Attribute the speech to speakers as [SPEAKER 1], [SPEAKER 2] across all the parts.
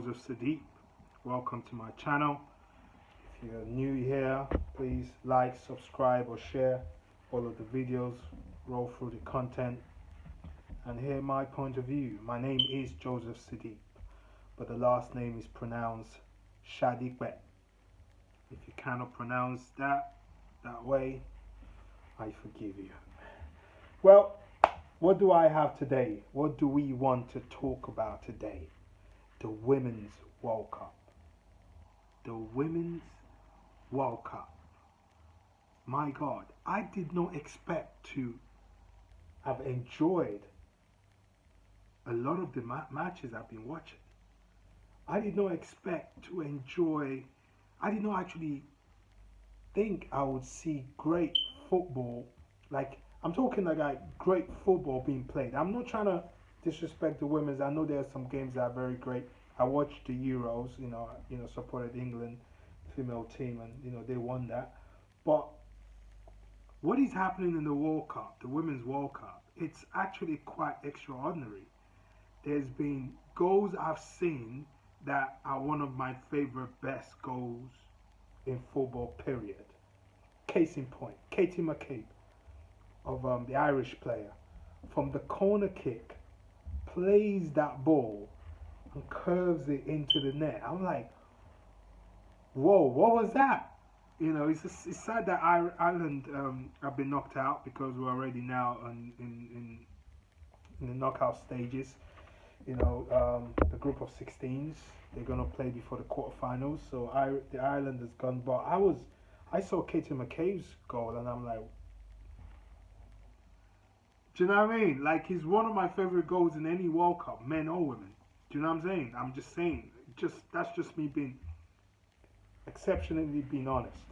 [SPEAKER 1] Joseph Sadiq. Welcome to my channel. If you're new here, please like, subscribe or share all of the videos, roll through the content and hear my point of view. My name is Joseph Sadiq, but the last name is pronounced Shadiqwe. If you cannot pronounce that way, I forgive you. Well, what do I have today? What do we want to talk about today? The Women's World Cup. The Women's World Cup. My God, I did not expect to have enjoyed a lot of the matches I've been watching. I did not expect to enjoy, I did not actually think I would see great football. Like, I'm talking like great football being played. I'm not trying to disrespect the women's. I know there are some games that are very great. I watched the Euros, supported England female team, and they won that. But what is happening in the World Cup, the Women's World Cup, it's actually quite extraordinary. There's been goals I've seen that are one of my favorite best goals in football, period. Case in point, Katie McCabe of the Irish player, from the corner kick, plays that ball and curves it into the net. I'm like, whoa, what was that? It's sad that Ireland have been knocked out, because we're already now in the knockout stages. The group of 16s, they're gonna play before the quarterfinals. So the Ireland has gone, but I saw Katie McCabe's goal and I'm like, do you know what I mean? Like, he's one of my favorite goals in any World Cup, men or women. Do you know what I'm saying? I'm just saying, that's just me being exceptionally being honest.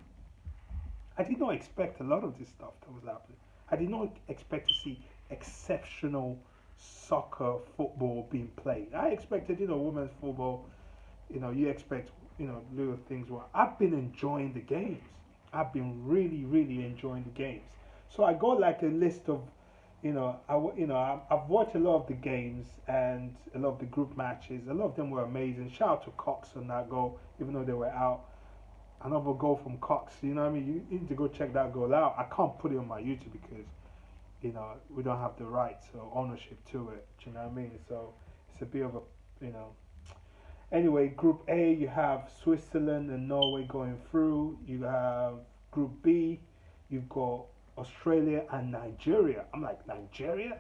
[SPEAKER 1] I did not expect a lot of this stuff that was happening. I did not expect to see exceptional soccer, football being played. I expected, women's football, you expect, little things. Well, I've been enjoying the games. I've been really, really enjoying the games. So I got like a list of, I've watched a lot of the games and a lot of the group matches. A lot of them were amazing. Shout out to Cox on that goal, even though they were out. Another goal from Cox, you know what I mean? You need to go check that goal out. I can't put it on my YouTube because, we don't have the rights or ownership to it. Do you know what I mean? So it's a bit of a, Anyway, Group A, you have Switzerland and Norway going through. You have Group B, you've got Australia and Nigeria. I'm like, Nigeria?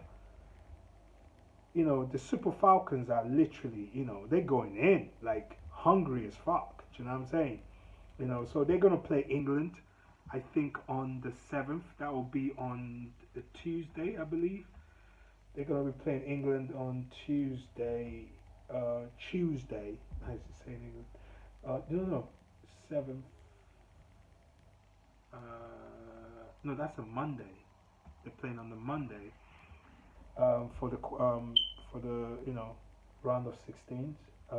[SPEAKER 1] The Super Falcons are literally, they're going in, like, hungry as fuck. Do you know what I'm saying? So they're going to play England, I think, on the 7th. That will be on a Tuesday, I believe. They're going to be playing England on Tuesday. How is it saying England? No, 7th. No, that's a Monday. They're playing on the Monday for the round of 16s,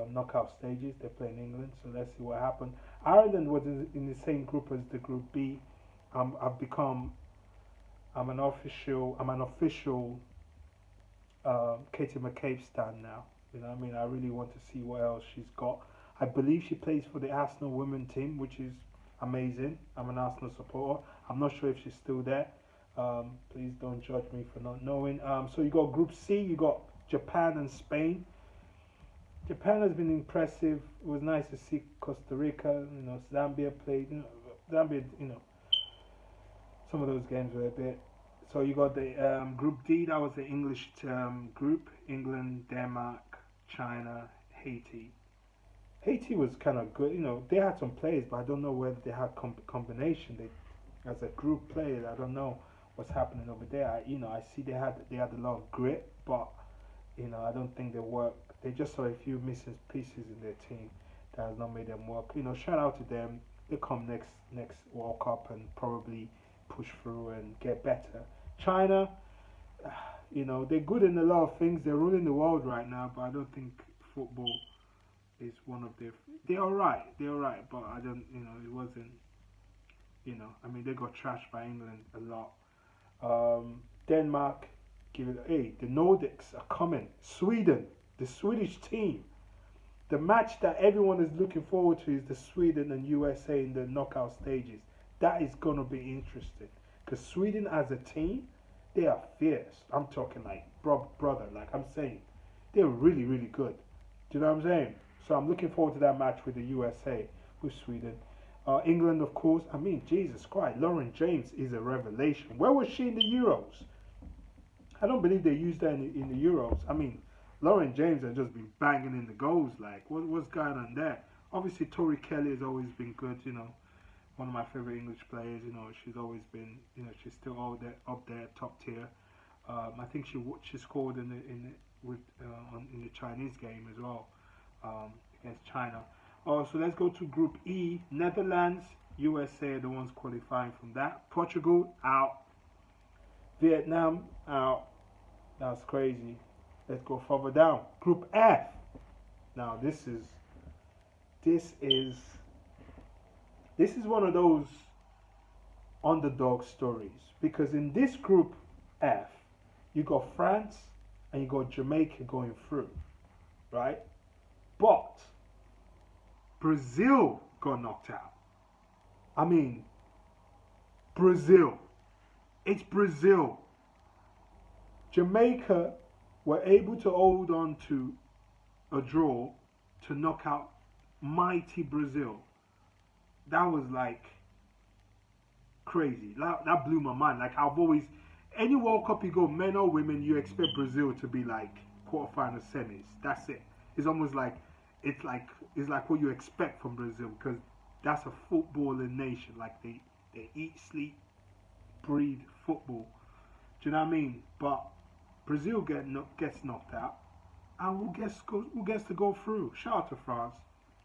[SPEAKER 1] knockout stages. They're playing England, so let's see what happens. Ireland was in the same group as the Group B. I'm an official Katie McCabe stan now. You know what I mean? I really want to see what else she's got. I believe she plays for the Arsenal women team, which is amazing. I'm an Arsenal supporter. I'm not sure if she's still there. Please don't judge me for not knowing. So you got Group C, you got Japan and Spain. Japan has been impressive. It was nice to see Costa Rica, Zambia played. Zambia, some of those games were a bit. So you got the Group D, that was the English group. England, Denmark, China, Haiti. Haiti was kind of good. They had some players, but I don't know whether they had combination. As a group player, I don't know what's happening over there. I see they had a lot of grit, but I don't think they work. They just saw a few missing pieces in their team that has not made them work. Shout out to them. They come next World Cup and probably push through and get better. China, they're good in a lot of things. They're ruling the world right now, but I don't think football is one of their. They're alright, but I don't. It wasn't. They got trashed by England a lot. Denmark, the Nordics are coming. Sweden, the Swedish team, The match that everyone is looking forward to is the Sweden and USA in the knockout stages. That is gonna be interesting because Sweden as a team, they are fierce. I'm talking like brother, like I'm saying, they're really really good. Do you know what I'm saying? So I'm looking forward to that match with the USA with Sweden. England, of course. I mean, Jesus Christ, Lauren James is a revelation. Where was she in the Euros? I don't believe they used her in the Euros. I mean, Lauren James has just been banging in the goals. Like, what's going on there? Obviously, Tori Kelly has always been good. You know, one of my favorite English players. You know, she's always been. You know, she's still up there, top tier. I think she scored in the Chinese game as well against China. Oh, so let's go to Group E. Netherlands, USA are the ones qualifying from that. Portugal out. Vietnam out. That's crazy. Let's go further down. Group F. Now this is one of those underdog stories because in this group F, you got France and you got Jamaica going through, right? But Brazil got knocked out. I mean, Brazil. It's Brazil. Jamaica were able to hold on to a draw to knock out mighty Brazil. That was like crazy. That blew my mind. Like I've always, any World Cup you go, men or women, you expect Brazil to be like quarterfinal semis. That's it. It's almost like it's like what you expect from Brazil because that's a footballing nation. Like they eat, sleep, breathe football. Do you know what I mean? But Brazil gets knocked out, and who gets to go through? Shout out to France,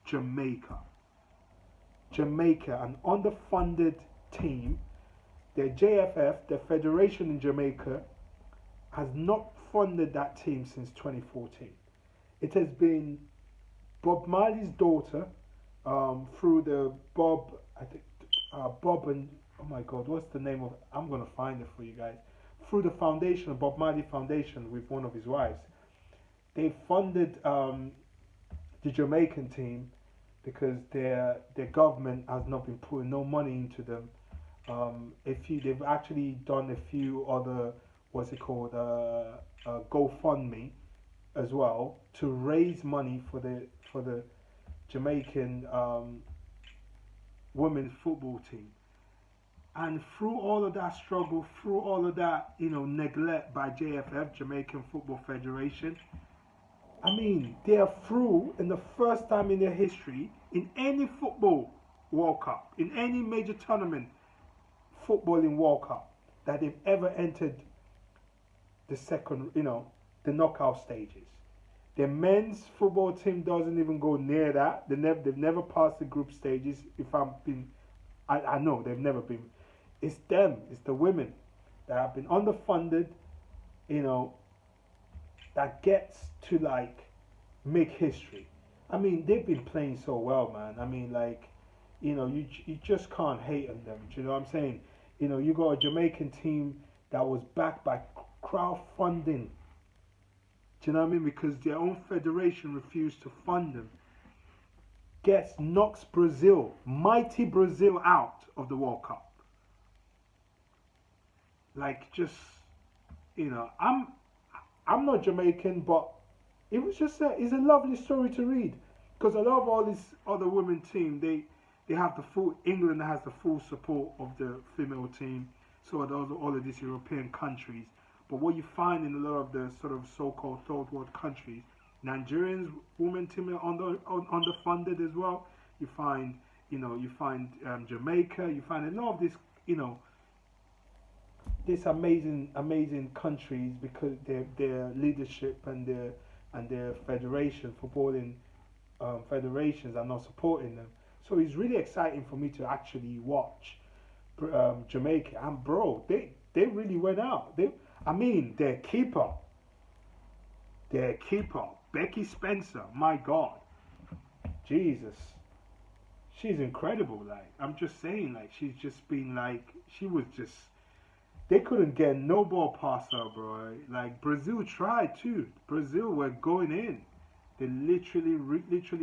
[SPEAKER 1] Jamaica. Jamaica, an underfunded team. The JFF, the federation in Jamaica, has not funded that team since 2014. It has been Bob Marley's daughter, through the Bob and oh my God, what's the name of it? I'm gonna find it for you guys. Through the foundation, Bob Marley Foundation, with one of his wives, they funded the Jamaican team because their government has not been putting no money into them. They've actually done a few other GoFundMe as well to raise money for the Jamaican women's football team. And through all of that struggle, through all of that, neglect by JFF, Jamaican Football Federation, I mean, they are through in the first time in their history in any football World Cup, in any major tournament, footballing World Cup, that they've ever entered the knockout stages. Their men's football team doesn't even go near that. They've never passed the group stages. I know they've never been. It's them. It's the women that have been underfunded. That gets to make history. I mean, they've been playing so well, man. I mean, you just can't hate on them. Do you know what I'm saying? You got a Jamaican team that was backed by crowdfunding. Do you know what I mean? Because their own federation refused to fund them. Knocks Brazil, mighty Brazil, out of the World Cup. I'm not Jamaican, but it's a lovely story to read. Because I love all these other women team. They have England has the full support of the female team. So do all of these European countries. But what you find in a lot of the sort of so-called third world countries, Nigerians women team are underfunded as well. You find Jamaica. You find a lot of these amazing countries because their leadership and their federation, footballing federations are not supporting them. So it's really exciting for me to actually watch Jamaica. And bro, they really went out. Their keeper, Becky Spencer, my God, Jesus, she's incredible. I'm just saying, she's just been they couldn't get no ball past her, bro. Brazil tried too. Brazil were going in. They literally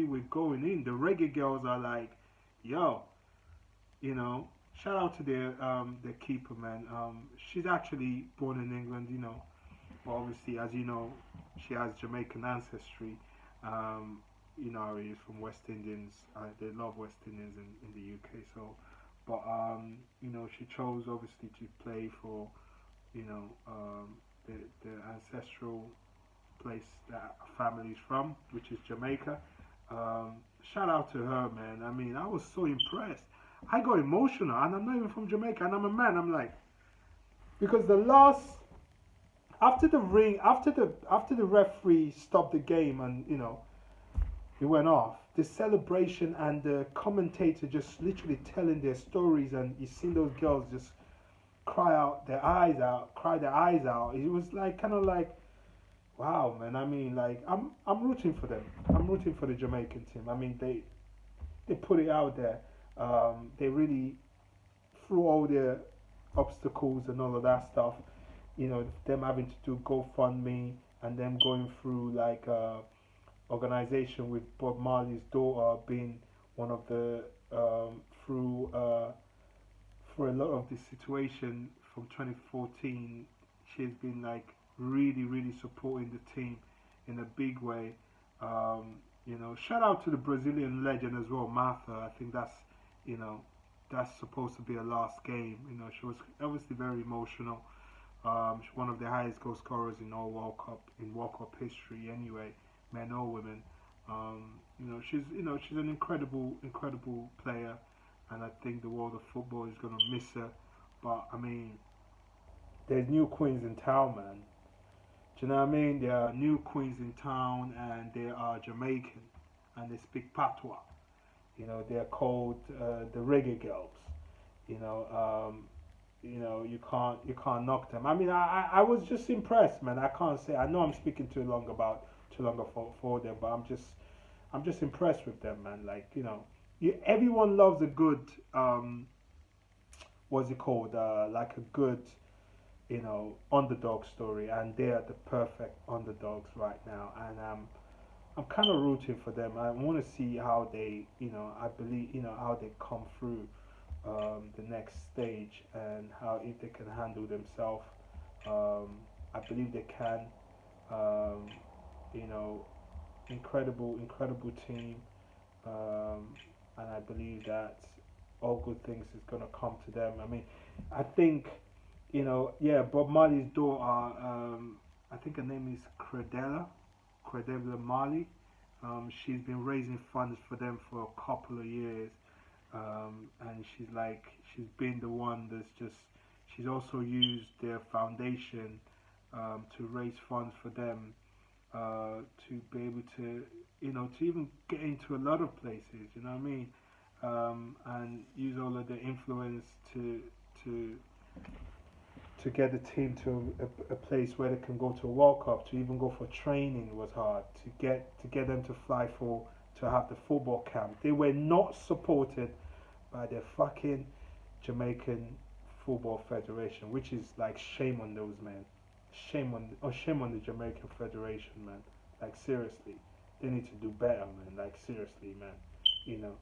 [SPEAKER 1] were going in. The reggae girls are like, yo, you know. Shout out to their keeper, man. She's actually born in England, you know, but obviously, as you know, she has Jamaican ancestry. Um, you know, he's from West Indians. They love West Indians in the UK. So, but you know, she chose obviously to play for, you know, the ancestral place that her family's from, which is Jamaica. Um, Shout out to her, man. I mean, I was so impressed. I got emotional, and I'm not even from Jamaica, and I'm a man. I'm like, because the last after the referee stopped the game, and you know it went off, the celebration and the commentator just literally telling their stories, and you seen those girls just cry their eyes out. It was like kind of like, wow, man. I mean, like I'm rooting for them. I'm rooting for the Jamaican team. I mean, they put it out there. They really, through all their obstacles and all of that stuff, you know, them having to do GoFundMe and them going through like organization with Bob Marley's daughter being one of the through for a lot of this situation from 2014, she's been like really supporting the team in a big way. You know, shout out to the Brazilian legend as well, Martha. I think that's, you know, that's supposed to be a last game. You know, she was obviously very emotional. She's one of the highest goal scorers in all World Cup history. Anyway, men or women. You know, she's an incredible player, and I think the world of football is gonna miss her. But I mean, there's new queens in town, man. Do you know what I mean? There are new queens in town, and they are Jamaican, and they speak patois. You know, they're called the reggae girls. You know, you can't knock them. I mean, I was just impressed, man. I can't say. I know I'm speaking too long for them, but I'm just impressed with them, man. Like, you know, everyone loves a good what's it called? Like a good, you know, underdog story, and they are the perfect underdogs right now, and I'm kind of rooting for them. I want to see how they, you know, I believe, you know, how they come through the next stage, and how if they can handle themselves. I believe they can. Um, you know, incredible team, and I believe that all good things is gonna come to them. I mean, I think, you know, yeah, Bob Marley's daughter, I think her name is Credella Marley. She's been raising funds for them for a couple of years, and she's been the one that's just. She's also used their foundation to raise funds for them, to be able to, you know, to even get into a lot of places. You know what I mean? And use all of the influence to to get the team to a place where they can go to a World Cup, to even go for training was hard. To get them to fly for to have the football camp. They were not supported by the fucking Jamaican Football Federation, which is like shame on those men. Shame on the Jamaican Federation, man. Like seriously, they need to do better, man. Like seriously, man. You know,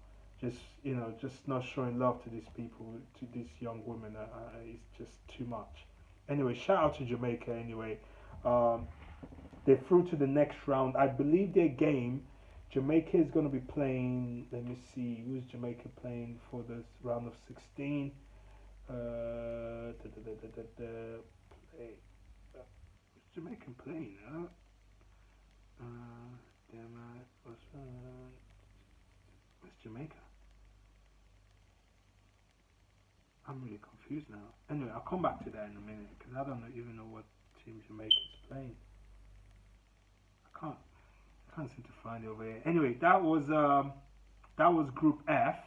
[SPEAKER 1] just not showing love to these people, to these young women. It's just too much. Anyway, shout out to Jamaica. Anyway, um, they're through to the next round. I believe their game. Jamaica is going to be playing. Let me see. Who's Jamaica playing for this round of 16? Play. Who's Jamaican playing? Damn it. Where's Jamaica? I'm really confused now. Anyway, I'll come back to that in a minute because I don't even know what team Jamaica's playing. I can't seem to find it over here. Anyway, that was Group F.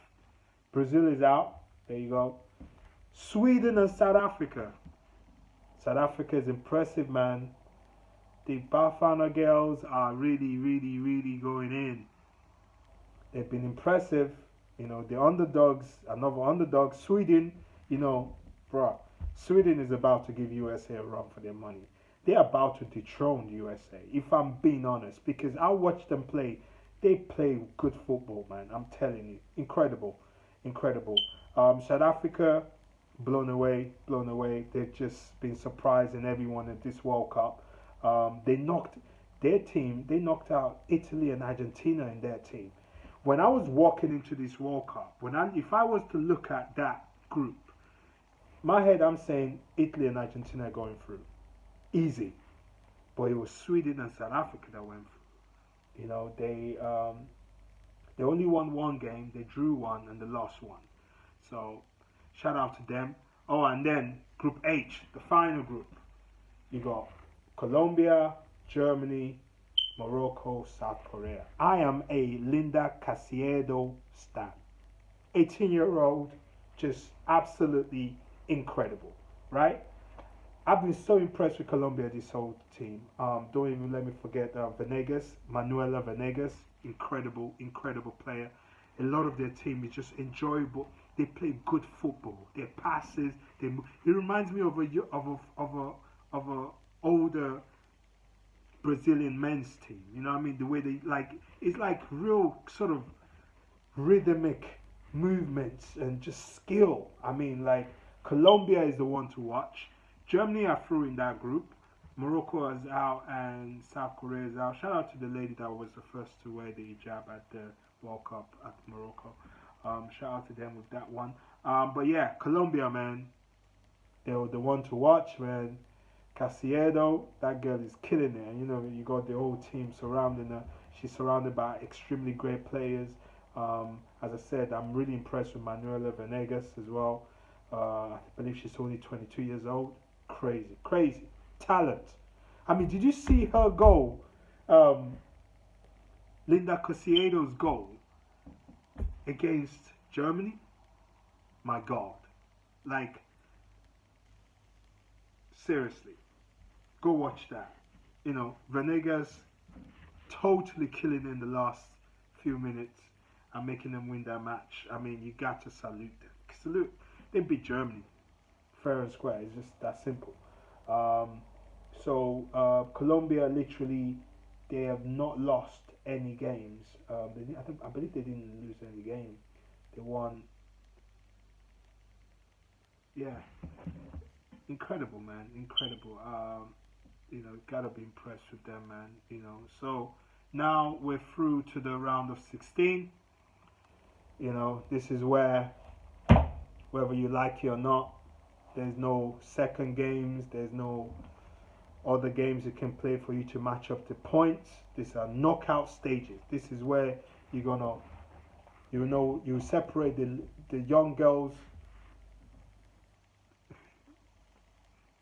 [SPEAKER 1] Brazil is out. There you go. Sweden and South Africa. South Africa is impressive, man. The Bafana girls are really going in. They've been impressive. You know, the underdogs, another underdog, Sweden, you know, bruh, Sweden is about to give USA a run for their money. they're about to dethrone the USA. If I'm being honest, because I watch them play, they play good football, man. I'm telling you, incredible, incredible. South Africa, blown away, blown away. They've just been surprising everyone at this World Cup. They knocked their team. They knocked out Italy and Argentina in their team. When I was walking into this World Cup, if I was to look at that group, my head I'm saying Italy and Argentina are going through easy, but it was Sweden and South Africa that went through. You know, they only won one game, they drew one, and they lost one. So shout out to them. Oh, and then Group H, the final group. You got Colombia, Germany, Morocco, South Korea. I am a Linda Casiedo stan. 18-year-old, just absolutely incredible, right? I've been so impressed with Colombia, this whole team. Don't even let me forget Venegas, Manuela Venegas, incredible, incredible player. A lot of their team is just enjoyable. They play good football. Their passes, it reminds me of a older Brazilian men's team. You know what I mean? The way they it's like real sort of rhythmic movements and just skill. I mean, like Colombia is the one to watch. Germany are through in that group. Morocco is out and South Korea is out. Shout out to the lady that was the first to wear the hijab at the World Cup at Morocco. Shout out to them with that one. But yeah, Colombia, man, they were the one to watch, man. Casiedo, that girl is killing it. And you know, you got the whole team surrounding her. She's surrounded by extremely great players. As I said, I'm really impressed with Manuela Venegas as well. I believe she's only 22 years old. Crazy, crazy talent. I mean, did you see her goal? Linda Casiedo's goal against Germany? My God. Like, seriously, go watch that. You know, Venegas totally killing in the last few minutes and making them win that match. I mean, you got to salute them. Salute. They beat Germany fair and square. It's just that simple. Colombia literally, they have not lost any games. I believe they didn't lose any game. They won. Yeah, incredible, man, incredible. You know, gotta be impressed with them, man. You know, so now we're through to the round of 16. You know, this is where, whether you like it or not, there's no second games. There's no other games you can play for you to match up the points. These are knockout stages. This is where you're gonna, you separate the young girls.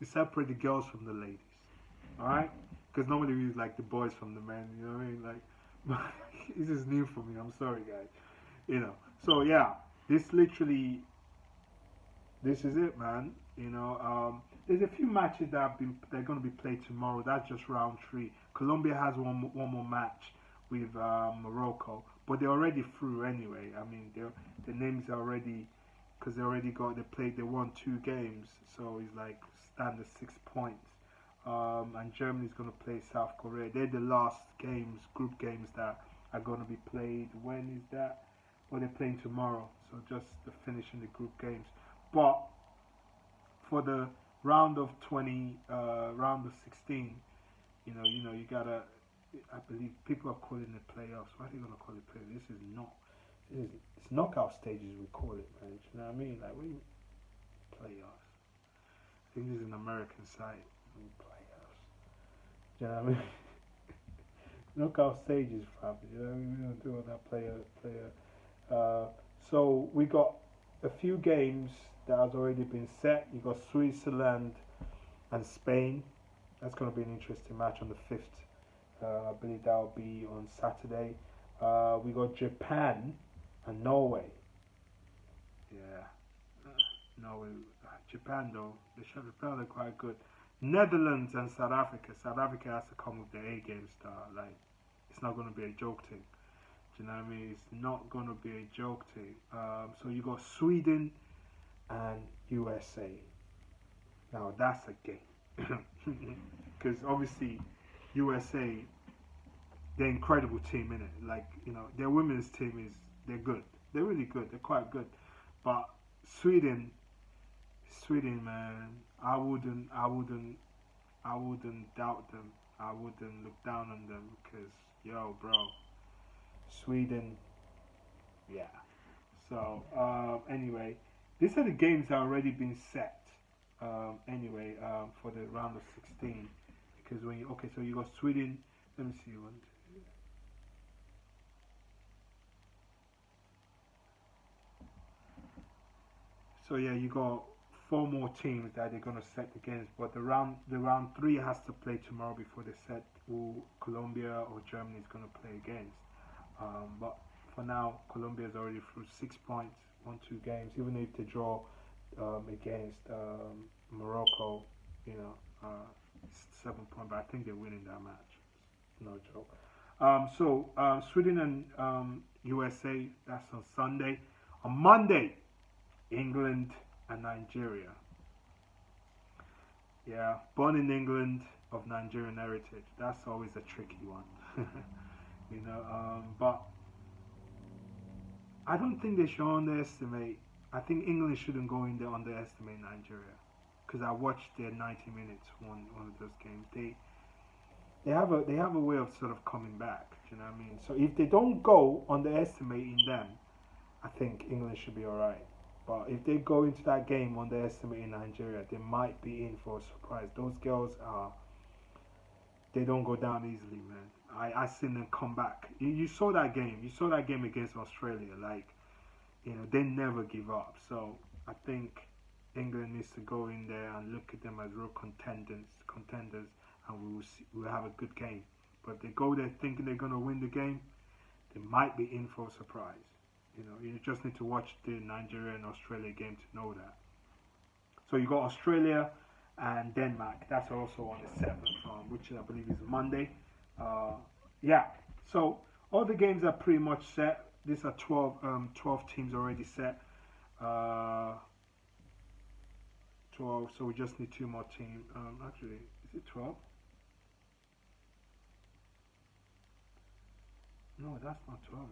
[SPEAKER 1] You separate the girls from the ladies. All right? Because normally we use like the boys from the men. You know what I mean? Like, this is new for me. I'm sorry, guys. You know. So yeah, this is it, man. You know, there's a few matches they're going to be played tomorrow. That's just round 3. Colombia has one more match with Morocco, but they're already through anyway. I mean, the names are already, because they won 2 games, so it's like standard 6 points. And Germany's going to play South Korea. They're the last group games that are going to be played. When is that? Well, they're playing tomorrow, so just finishing the group games. But for the round of 16, you gotta. I believe people are calling it playoffs. Why are they gonna call it playoffs? This is not. It's knockout stages. We call it, man. You know what I mean? Like, what do you playoffs? I think this is an American site. Playoffs. You know what I mean? Knockout stages, fam. You know what I mean? We don't do all that player. So we got a few games that has already been set. You got Switzerland and Spain. That's going to be an interesting match on the 5th. I believe that will be on Saturday. We got Japan and Norway. Yeah, Norway, Japan though. Japan are quite good. Netherlands and South Africa. South Africa has to come with the A game star. Like, it's not going to be a joke thing. Do you know what I mean? It's not going to be a joke thing. So you got Sweden and USA. Now that's a game. because obviously USA, they're incredible team in it. Like their women's team is they're good. They're really good. They're quite good. But Sweden, Sweden, man, I wouldn't doubt them. I wouldn't look down on them because yo, bro, Sweden, yeah. So anyway, these are the games that already been set. Anyway, for the round of 16, because when you okay, so you got Sweden. Let me see one. So yeah, you got four more teams that they're gonna set against, but the round three has to play tomorrow before they set who Colombia or Germany is gonna play against. But for now, Colombia is already through 6 points, won two games. Even if they draw against Morocco, you know, 7 point, but I think they're winning that match. No joke. Sweden and USA, that's on Sunday. On Monday, England and Nigeria. Yeah, born in England of Nigerian heritage. That's always a tricky one. But I don't think they should underestimate. I think England shouldn't go in there underestimate Nigeria, because I watched their 90 minutes one of those games. They have a way of sort of coming back. Do you know what I mean? So if they don't go underestimating them, I think England should be all right. But if they go into that game underestimating Nigeria, they might be in for a surprise. Those girls are, they don't go down easily, man. I seen them come back. You saw that game. You saw that game against Australia. Like, they never give up. So I think England needs to go in there and look at them as real contenders, and we'll have a good game. But if they go there thinking they're gonna win the game, they might be in for a surprise. You just need to watch the Nigeria and Australia game to know that. So you got Australia and Denmark. That's also on the 7th, which I believe is Monday. Uh, yeah. So all the games are pretty much set. These are 12 teams already set. 12. So we just need two more teams. Actually, is it 12? No, that's not 12.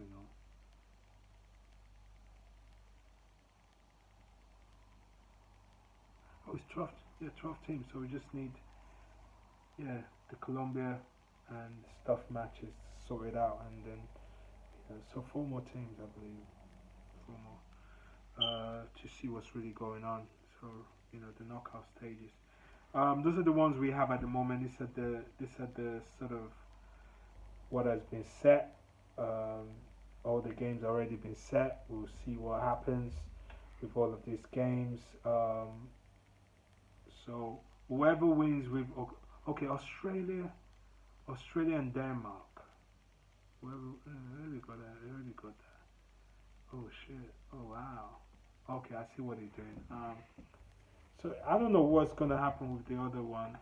[SPEAKER 1] Oh, it's 12. Yeah, 12 teams. So we just need, yeah, the Colombia and stuff matches sorted out, and then so four more teams, I believe, four more, to see what's really going on. So the knockout stages. Those are the ones we have at the moment. This are the sort of what has been set. Um, all the games already been set. We'll see what happens with all of these games. So whoever wins with okay, Australia and Denmark. Whoever really got that, really got that. Oh shit! Oh wow. Okay, I see what they're doing. So I don't know what's gonna happen with the other one.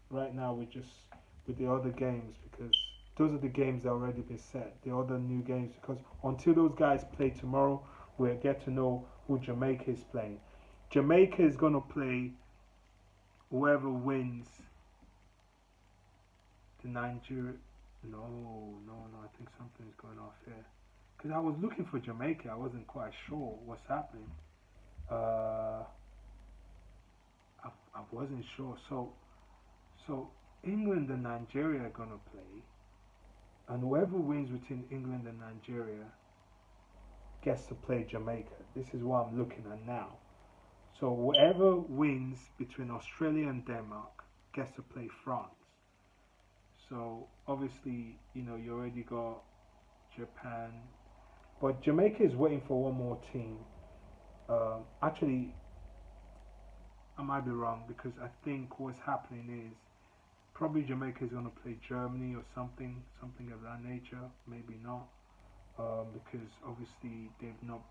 [SPEAKER 1] Right now we just with the other games, because those are the games that already been set. The other new games, because until those guys play tomorrow, we'll get to know who Jamaica is playing. Jamaica is gonna play whoever wins the Nigeria. No, no, no. I think something is going off here. Because I was looking for Jamaica, I wasn't quite sure what's happening. Uh, I wasn't sure. So England and Nigeria are gonna play, and whoever wins between England and Nigeria gets to play Jamaica. This is what I'm looking at now. So whoever wins between Australia and Denmark gets to play France. So obviously, you already got Japan, but Jamaica is waiting for one more team. Actually, I might be wrong, because I think what's happening is probably Jamaica is going to play Germany or something of that nature. Maybe not, because obviously they've not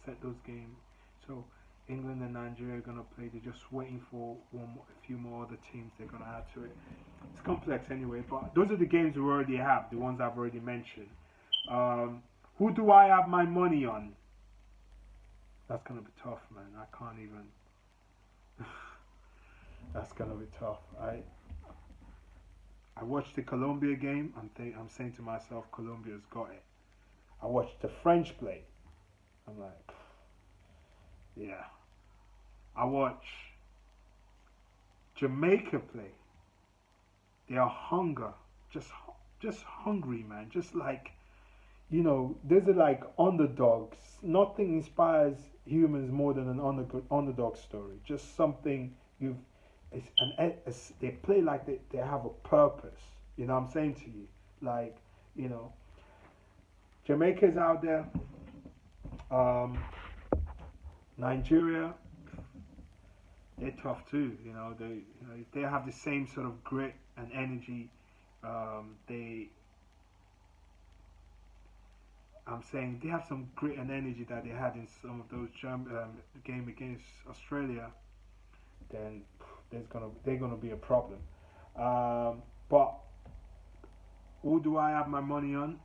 [SPEAKER 1] set those games. So England and Nigeria are going to play. They're just waiting for a few more other teams they're going to add to it. It's complex anyway, but those are the games we already have, the ones I've already mentioned. Who do I have my money on? That's going to be tough, man. I can't even. That's gonna be tough. I watched the Colombia game. I'm saying to myself, Colombia's got it. I watched the French play. I'm like, yeah. I watch Jamaica play. They are hunger, just hungry, man. Just like, these are like underdogs. Nothing inspires humans more than an underdog story. Just something you've. They play like they have a purpose. You know what I'm saying to you? Like, you know, Jamaica's out there. Um, Nigeria, they're tough too. They have the same sort of grit and energy. They I'm saying they have some grit and energy that they had in some of those game against Australia. Then they're gonna be a problem. But who do I have my money on?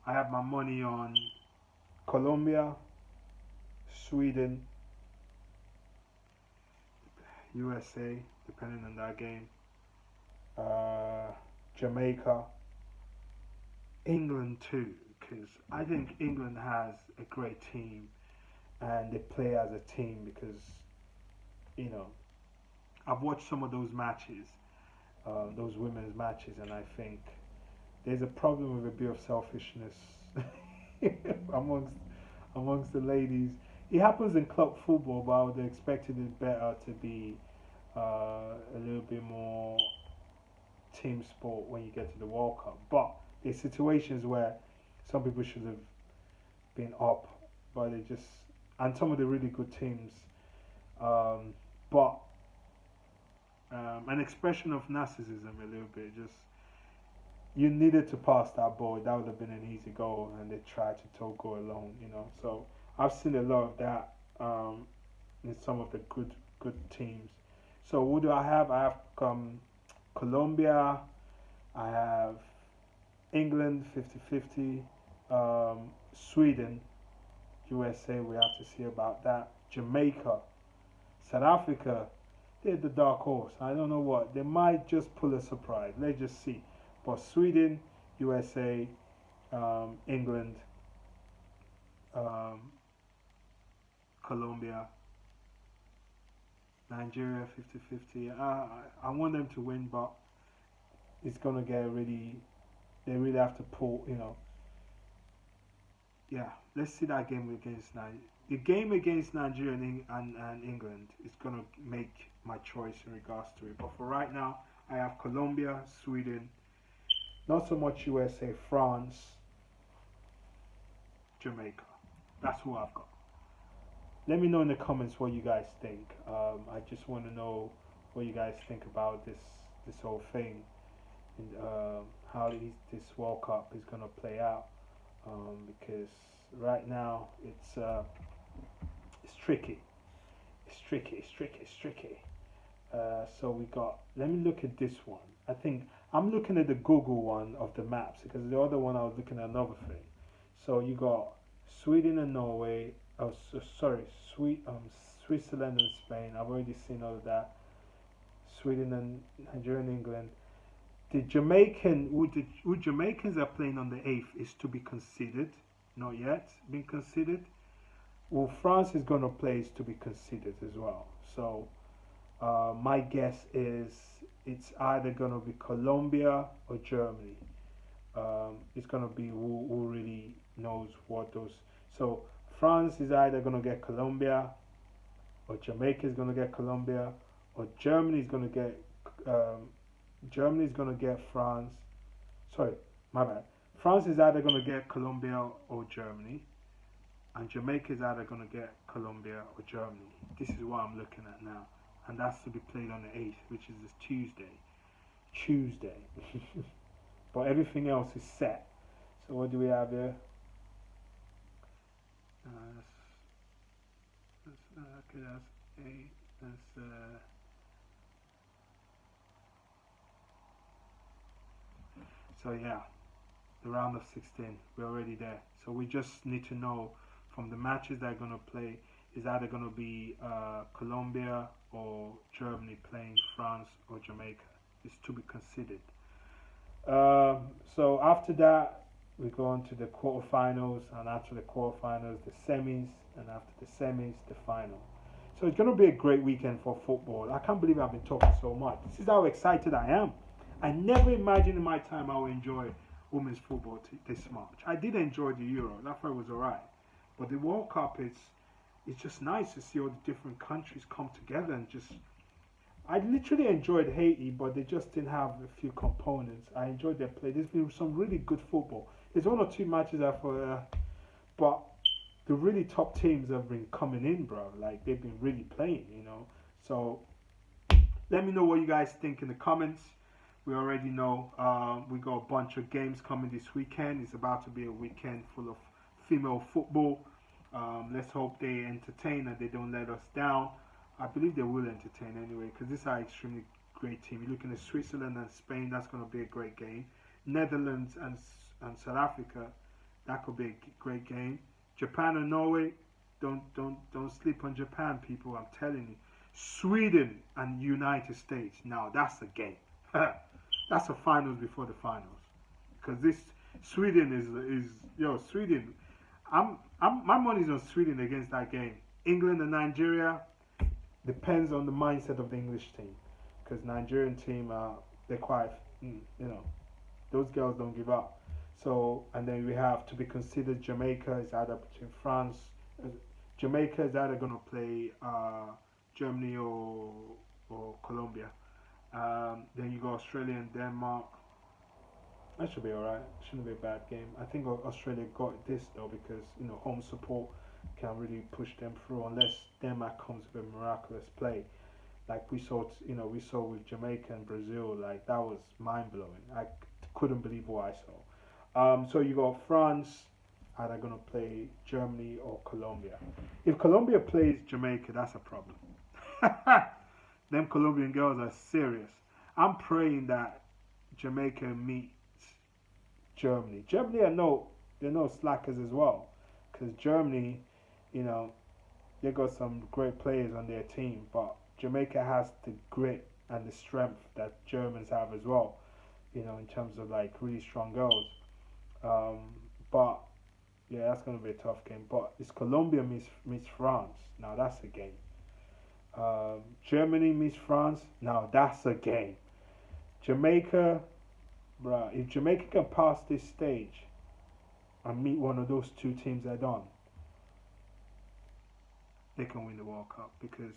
[SPEAKER 1] I have my money on Colombia, Sweden, USA, depending on that game. Jamaica, England too, because I think England has a great team and they play as a team because you know I've watched some of those matches, those women's matches, and I think there's a problem with a bit of selfishness amongst amongst the ladies. It happens in club football, but I would have expected it better to be a little bit more team sport when you get to the World Cup. But there's situations where some people should have been up, but they just and some of the really good teams. But an expression of narcissism a little bit. Just you needed to pass that ball. That would have been an easy goal, and they tried to go alone. So I've seen a lot of that in some of the good teams. So who do I have? I have Colombia. I have England 50-50. Sweden, USA. We have to see about that. Jamaica, South Africa. They're the dark horse. I don't know what. They might just pull a surprise. Let's just see. But Sweden, USA, England, um, Colombia, Nigeria 50-50. I want them to win, but it's going to get really, they really have to pull. Yeah, let's see that game against Nigeria. The game against Nigeria and England is going to make my choice in regards to it. But for right now, I have Colombia, Sweden, not so much USA, France, Jamaica. That's who I've got. Let me know in the comments what you guys think. I just want to know what you guys think about this whole thing and how this World Cup is going to play out. Because right now it's tricky. It's tricky. It's tricky. It's tricky. So we got. Let me look at this one. I think I'm looking at the Google one of the maps because the other one I was looking at another thing. So you got Sweden and Norway. Oh, sorry, Switzerland and Spain. I've already seen all of that. Sweden and Nigeria and England. The who Jamaicans are playing on the 8th is to be considered. Not yet been considered. Well, France is going to play is to be considered as well. So my guess is it's either going to be Colombia or Germany. It's going to be who really knows what those. So France is either going to get Colombia, or Jamaica is going to get Colombia, or Germany is going to get. Germany is going to get France. Sorry, my bad. France is either going to get Colombia or Germany, and Jamaica is either going to get Colombia or Germany. This is what I'm looking at now, and that's to be played on the 8th, which is this Tuesday. But everything else is set. So what do we have here? Okay, that's 8. That's so yeah, the round of 16. We're already there. So we just need to know from the matches that are gonna play. is either going to be Colombia or Germany playing France or Jamaica. It's to be considered. So after that, we go on to the quarterfinals, and after the quarterfinals, the semis, and after the semis, the final. So it's going to be a great weekend for football. I can't believe I've been talking so much. This is how excited I am. I never imagined in my time I would enjoy women's football this much. I did enjoy the Euro. I thought it was alright. But the World Cup, it's just nice to see all the different countries come together and just... I literally enjoyed Haiti, but they just didn't have a few components. I enjoyed their play. There's been some really good football. There's one or two matches I thought, but the really top teams have been coming in, bro. Like, they've been really playing, you know. So, let me know what you guys think in the comments. We already know we got a bunch of games coming this weekend. It's about to be a weekend full of female football. Let's hope they entertain and they don't let us down. I believe they will entertain anyway, because this is an extremely great team. You're looking at Switzerland and Spain. That's going to be a great game. Netherlands and South Africa. That could be a great game. Japan and Norway. Don't sleep on Japan, people. I'm telling you. Sweden and United States. Now that's a game. That's the finals before the finals. Because this Sweden is Sweden. My money's on Sweden against that game. England and Nigeria. Depends on the mindset of the English team, because Nigerian team they're quite those girls don't give up. So, and then we have to be considered Jamaica is either between France. Jamaica is either going to play Germany or Colombia. Then you go Australia and Denmark. That should be alright. Shouldn't be a bad game. I think Australia got this though, because home support can really push them through, unless Denmark comes with a miraculous play, like we saw with Jamaica and Brazil. Like, that was mind blowing. I couldn't believe what I saw. So you got France, either gonna play Germany or Colombia. If Colombia plays Jamaica, that's a problem. Them Colombian girls are serious. I'm praying that Jamaica meets Germany. Germany they're no slackers as well, because Germany, they got some great players on their team, but Jamaica has the grit and the strength that Germans have as well, in terms of like really strong girls. But yeah, that's gonna be a tough game. But it's Colombia meets France. Now that's a game. Germany meets France. Now that's a game. Jamaica, bruh, if Jamaica can pass this stage and meet one of those two teams head on, they can win the World Cup, because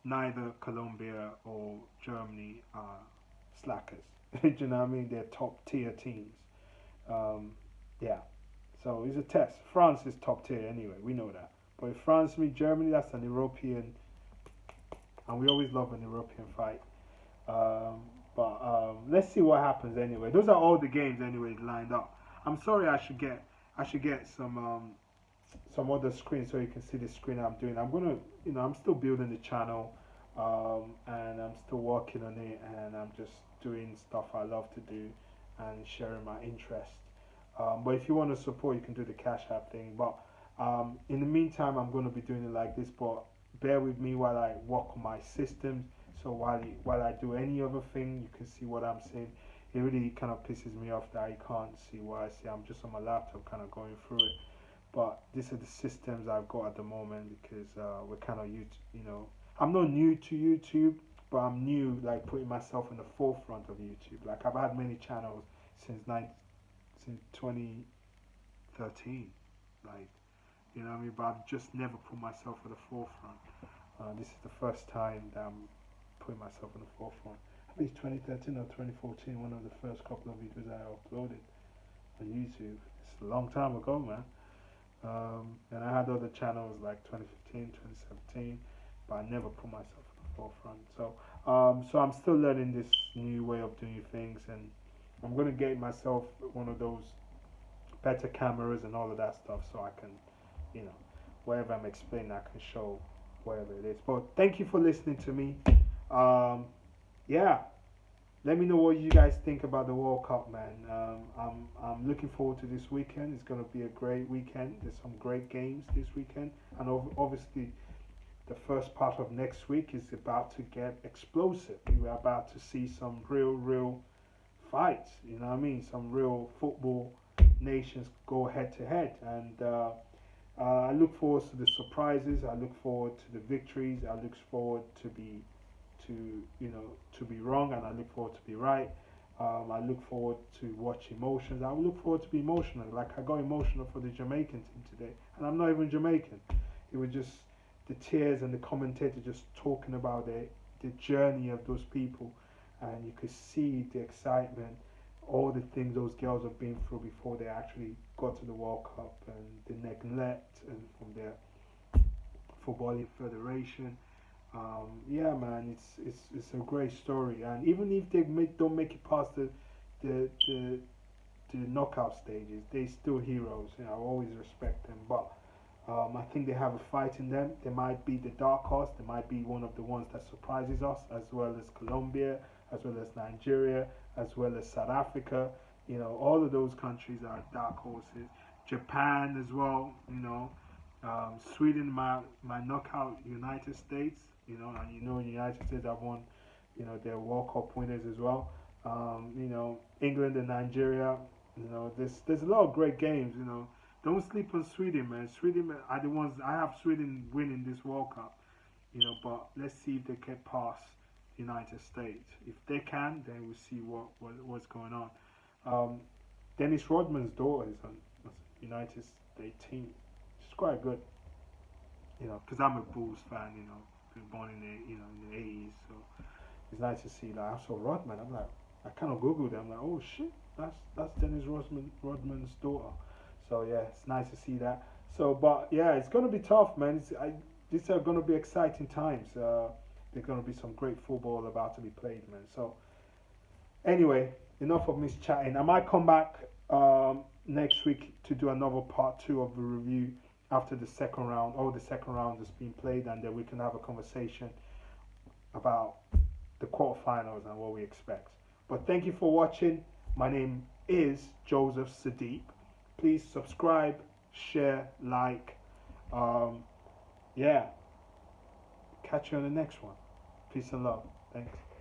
[SPEAKER 1] neither Colombia or Germany are slackers. Do you know what I mean? They're top tier teams. Yeah. So it's a test. France is top tier anyway. We know that. But if France meet Germany, that's an European, and we always love an European fight. But let's see what happens anyway. Those are all the games anyway lined up. I'm sorry, I should get some other screen so you can see the screen I'm doing. I'm gonna, I'm still building the channel, and I'm still working on it, and I'm just doing stuff I love to do and sharing my interest. But if you want to support, you can do the Cashapp thing. But in the meantime, I'm going to be doing it like this. But bear with me while I work on my systems. So while I do any other thing, you can see what I'm saying. It really kind of pisses me off that you can't see what I see. I'm just on my laptop kind of going through it. But these are the systems I've got at the moment, because we're kind of I'm not new to YouTube, but I'm new, like, putting myself in the forefront of YouTube. Like, I've had many channels since 2013, like, what I mean, but I've just never put myself at the forefront. This is the first time that I'm putting myself in the forefront. I think it's 2013 or 2014, one of the first couple of videos I uploaded on YouTube. It's a long time ago, man. And I had other channels like 2015, 2017, but I never put myself in the forefront. So I'm still learning this new way of doing things, and I'm gonna get myself one of those better cameras and all of that stuff, so I can, whatever I'm explaining, I can show whatever it is. But thank you for listening to me. Yeah, let me know what you guys think about the World Cup, man. I'm looking forward to this weekend. It's gonna be a great weekend. There's some great games this weekend, and obviously the first part of next week is about to get explosive. We're about to see some real fights. You know what I mean? Some real football nations go head to head, and I look forward to the surprises. I look forward to the victories. I look forward to be to be wrong, and I look forward to be right. I look forward to watch emotions. I look forward to be emotional. Like I got emotional for the Jamaican team today, and I'm not even Jamaican. It was just the tears and the commentator just talking about the journey of those people, and you could see the excitement, all the things those girls have been through before they actually got to the World Cup, and the neglect and from their footballing federation. Yeah, man, it's a great story, and even if don't make it past the the the knockout stages, they still heroes. You know, I always respect them, but I think they have a fight in them. They might be the dark horse. They might be one of the ones that surprises us, as well as Colombia, as well as Nigeria, as well as South Africa. You know, all of those countries are dark horses. Japan as well. You know, Sweden might knock out United States. You know, and United States have won. You know, they're World Cup winners as well. You know, England and Nigeria. You know, there's a lot of great games. You know, don't sleep on Sweden, man. Sweden are the ones. I have Sweden winning this World Cup. You know, but let's see if they get past the United States. If they can, then we'll see what's going on. Um, Dennis Rodman's daughter is on United States team. She's quite good. You know, because I'm a Bulls fan. You know, been born in the 80s, so it's nice to see that. I saw Rodman. I'm like, I kind of googled it. I'm like, oh shit, that's Dennis Rodman's daughter. So yeah, it's nice to see that. So, but yeah, it's gonna be tough, man. These are gonna be exciting times. There's gonna be some great football about to be played, man. So anyway, enough of me chatting. I might come back next week to do another part 2 of the review after the second round. All the second round has been played, and then we can have a conversation about the quarterfinals and what we expect. But thank you for watching. My name is Joseph Sadiq. Please subscribe, share, like. Yeah. Catch you on the next one. Peace and love. Thanks.